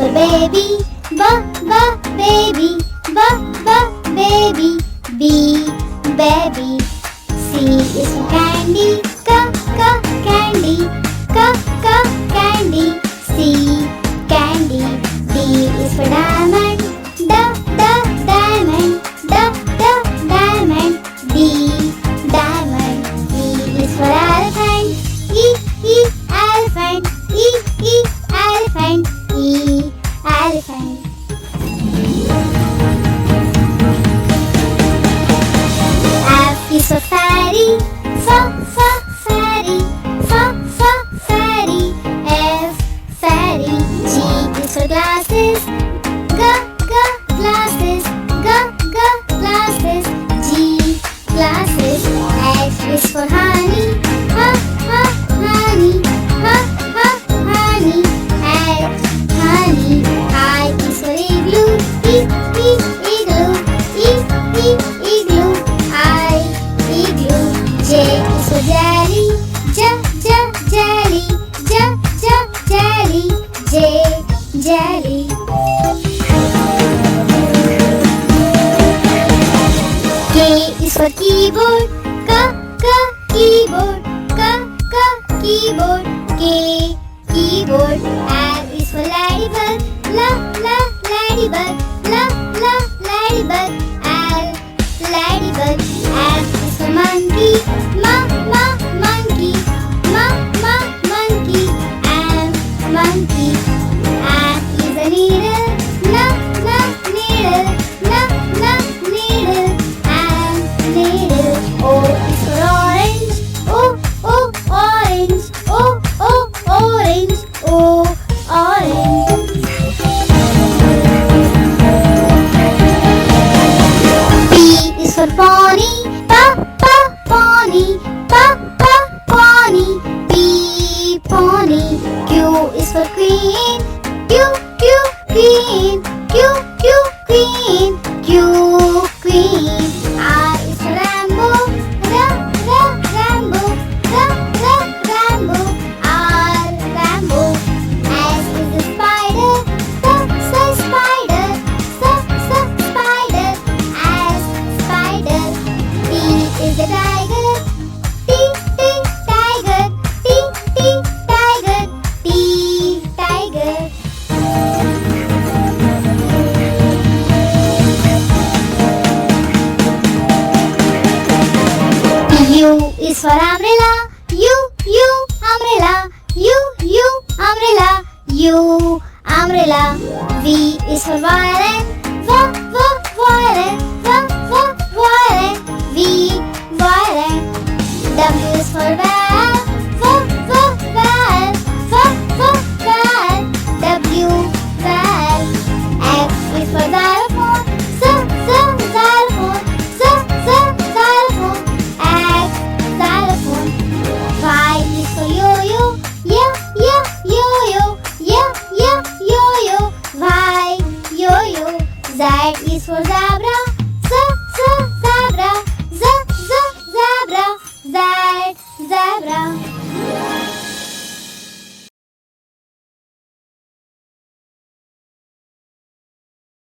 for baby, baby, baby. B, baby. C is for candy, candy, candy. C, candy. D is for diamond, diamond, diamond. D, diamond. E is for elephant, elephant, elephant. E, elephant. F is for fairy, fairy, fairy. F, fairy. G is for glasses, glasses, glasses. G, glasses. H is for honey, honey, honey. H, honey. I is for igloo, igloo, igloo. I, igloo. J is for jelly, jelly, jelly. J, jelly. K is for keyboard, keyboard, keyboard. K, keyboard. L is for ladybug, ladybug, ladybug. L, ladybug. M is for monkey, monkey, monkey. M, monkey. N is a needle, needle, needle. M, needle. O is for orange, orange, orange. O, orange. P is for pony, pony, pony. P, pony. Q is for queen, queen, queen. Q, queen. R is for rainbow, rainbow, rainbow. R, rainbow. S is the spider, spider, spider. S, spider. T is the tiger, tiger, tiger. T, tiger. U is for umbrella, umbrella, umbrella, U, umbrella. V is for violin, violin, violin. V, violin. W is for valve, valve, valve. W, valve. X is for xylophone, xylophone, xylophone. X, xylophone. Y is for yo-yo, yo-yo, yo-yo. Y, yo-yo. Z is for zebra.